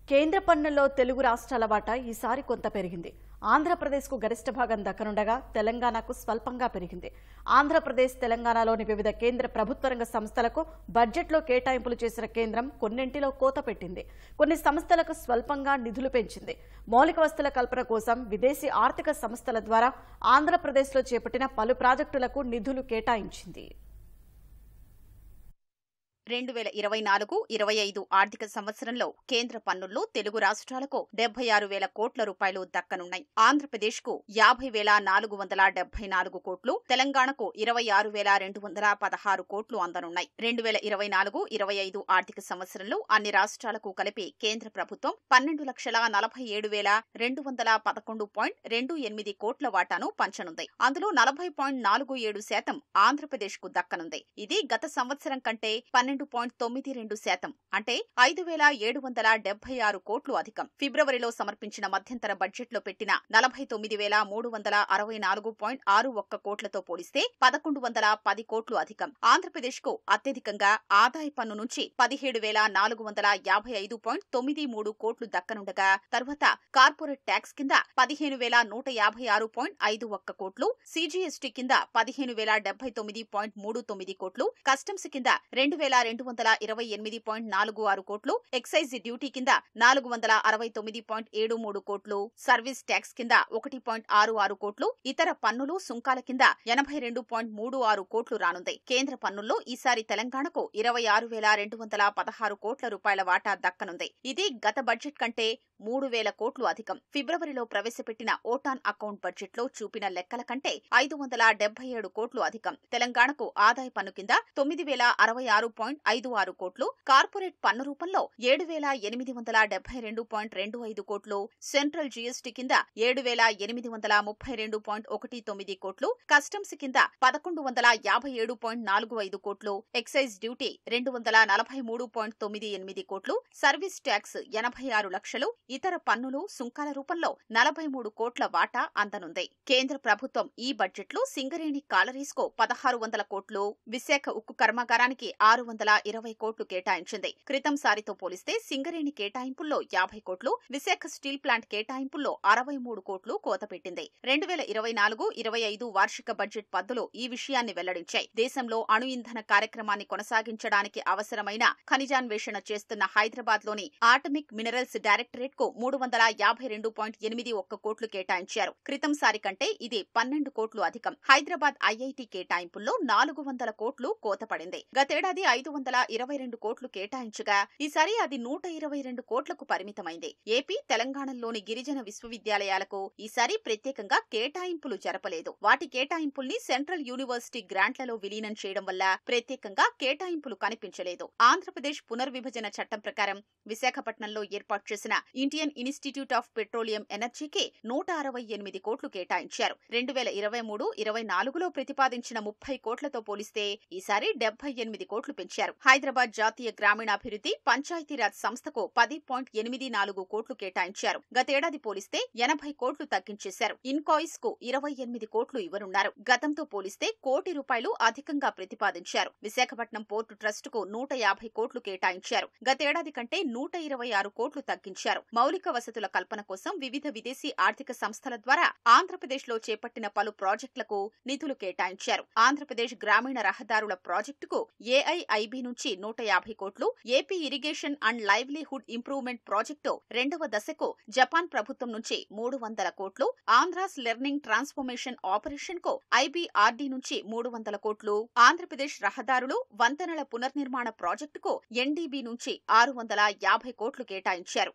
కేంద్ర పన్నుల్లో తెలుగు రాష్ట్రాల వాటా ఈసారి కొంత పెరిగింది. ఆంధ్రప్రదేశ్కు గరిష్ట భాగం దక్కనుండగా తెలంగాణకు స్వల్పంగా పెరిగింది. ఆంధ్రప్రదేశ్, తెలంగాణలోని వివిధ కేంద్ర ప్రభుత్వ రంగ సంస్థలకు బడ్జెట్లో కేటాయింపులు చేసిన కేంద్రం కొన్నింటిలో కోత పెట్టింది. కొన్ని సంస్థలకు స్వల్పంగా నిధులు పెంచింది. మౌలిక వస్తువుల కల్పన కోసం విదేశీ ఆర్థిక సంస్థల ద్వారా ఆంధ్రప్రదేశ్లో చేపట్టిన పలు ప్రాజెక్టులకు నిధులు కేటాయించింది. 2024-25 ఆర్థిక సంవత్సరంలో కేంద్ర పన్నుల్లో తెలుగు రాష్ట్రాలకు 76,000 కోట్ల రూపాయలు దక్కనున్నాయి. ఆంధ్రప్రదేశ్కు 50,474 కోట్లు, తెలంగాణకు 26,216 కోట్లు అందనున్నాయి. 2024-25 ఆర్థిక సంవత్సరంలో అన్ని రాష్ట్రాలకు కలిపి కేంద్ర ప్రభుత్వం 12,47,211.28 కోట్ల వాటాను పంచనుంది. అందులో 40.47% ఆంధ్రప్రదేశ్కు దక్కనుంది. ఇది గత సంవత్సరం కంటే 12.92% అంటే 5,776 కోట్లు అధికం. ఫిబ్రవరిలో సమర్పించిన మధ్యంతర బడ్జెట్లో పెట్టిన 49,364.61 కోట్లతో పోలిస్తే 1,110 కోట్లు అధికం. ఆంధ్రప్రదేశ్కు అత్యధికంగా ఆదాయ పన్ను నుంచి 17,455.93 కోట్లు దక్కనుండగా తర్వాత కార్పొరేట్ ట్యాక్స్ కింద 15,156.51 కోట్లు, సిజిఎస్టీ కింద 15,079.39 కోట్లు, కస్టమ్స్ కింద 2,228.46 కోట్లు, ఎక్సైజ్ డ్యూటీ కింద 469.73 కోట్లు, సర్వీస్ ట్యాక్స్ కింద 1.66 కోట్లు, ఇతర పన్నులు సుంకాల కింద 82.36 కోట్లు రానుంది. కేంద్ర పన్నుల్లో ఈసారి తెలంగాణకు 26,216 కోట్ల రూపాయల వాటా దక్కనుంది. ఇది గత బడ్జెట్ కంటే 3,000 కోట్లు అధికం. ఫిబ్రవరిలో ప్రవేశపెట్టిన ఓటాన్ అకౌంట్ బడ్జెట్లో చూపిన లెక్కల కంటే 577 కోట్లు అధికం. తెలంగాణకు ఆదాయ పన్ను కింద 9,066.56 కోట్లు, కార్పొరేట్ పన్ను రూపంలో 7,872.25 కోట్లు, సెంట్రల్ జీఎస్టీ కింద 7,832.19 కోట్లు, కస్టమ్స్ కింద 1,157.45 కోట్లు, ఎక్సైజ్ డ్యూటీ 243.98 కోట్లు, సర్వీస్ ట్యాక్స్ 86 లక్షలు, ఇతర పన్నులు సుంకాల రూపంలో 43 కోట్ల వాటా అందనుంది. కేంద్ర ప్రభుత్వం ఈ బడ్జెట్లో సింగరేణి కాలరీస్ కు 1,600 కోట్లు, విశాఖ ఉక్కు కర్మాగారానికి 620 కోట్లు కేటాయించింది. క్రితం సారితో పోలిస్తే సింగరేణి కేటాయింపుల్లో 50 కోట్లు, విశాఖ స్టీల్ ప్లాంట్ కేటాయింపుల్లో 63 కోట్లు కోత పెట్టింది. 2024-25 వార్షిక బడ్జెట్ పద్దులు ఈ విషయాన్ని వెల్లడించాయి. దేశంలో అణు ఇంధన కార్యక్రమాన్ని కొనసాగించడానికి అవసరమైన ఖనిజాన్వేషణ చేస్తున్న హైదరాబాద్ లోని ఆటమిక్ మినరల్స్ డైరెక్టరేట్ కు 352.81 కోట్లు కేటాయించారు. క్రితం సారి కంటే ఇది 12 కోట్లు అధికం. హైదరాబాద్ ఐఐటి కేటాయింపుల్లో 400 కోట్లు కోత పడింది. గతేడాది 522 కోట్లు కేటాయించగా ఈసారి అది 122 కోట్లకు పరిమితమైంది. ఏపీ, తెలంగాణలోని గిరిజన విశ్వవిద్యాలయాలకు ఈసారి ప్రత్యేకంగా కేటాయింపులు జరపలేదు. వాటి కేటాయింపుల్ని సెంట్రల్ యూనివర్సిటీ గ్రాంట్లలో విలీనం చేయడం వల్ల ప్రత్యేకంగా కేటాయింపులు కనిపించలేదు. ఆంధ్రప్రదేశ్ పునర్విభజన చట్టం ప్రకారం విశాఖపట్నంలో ఏర్పాటు చేసిన ఇండియన్ ఇన్స్టిట్యూట్ ఆఫ్ పెట్రోలియం ఎనర్జీకి 168 కోట్లు కేటాయించారు. 2023-24లో ప్రతిపాదించిన 30 కోట్లతో పోలిస్తే ఈసారి 78 కోట్లు పెంచారు. హైదరాబాద్ జాతీయ గ్రామీణాభివృద్ధి పంచాయతీరాజ్ సంస్థకు 10.84 కోట్లు కేటాయించారు. గతేడాది పోలిస్తే 80 కోట్లు తగ్గించేశారు. ఇన్కాయిస్ కు 28 కోట్లు ఇవ్వనున్నారు. గతంతో పోలిస్తే కోటి రూపాయలు అధికంగా ప్రతిపాదించారు. విశాఖపట్నం పోర్టు ట్రస్ట్ కు 150 కోట్లు కేటాయించారు. గతేడాది కంటే 126 కోట్లు తగ్గించారు. మౌలిక వసతుల కల్పన కోసం వివిధ విదేశీ ఆర్థిక సంస్థల ద్వారా ఆంధ్రప్రదేశ్ లో చేపట్టిన పలు ప్రాజెక్టులకు నిధులు కేటాయించారు. ఆంధ్రప్రదేశ్ గ్రామీణ రహదారుల ప్రాజెక్టుకు ఏఐఐబి నుంచి 150 కోట్లు, AP irrigation and livelihood improvement project 2వ దశకు జపాన్ ప్రభుత్వం నుంచి 300 కోట్లు, ఆంధ్రాస్ లెర్నింగ్ ట్రాన్స్ఫర్మేషన్ ఆపరేషన్ కు ఐబీఆర్డీ నుంచి 300 కోట్లు, ఆంధ్రప్రదేశ్ రహదారులు వంతెనల పునర్నిర్మాణ ప్రాజెక్టుకు ఎన్డీబీ నుంచి 650 కోట్లు కేటాయించారు.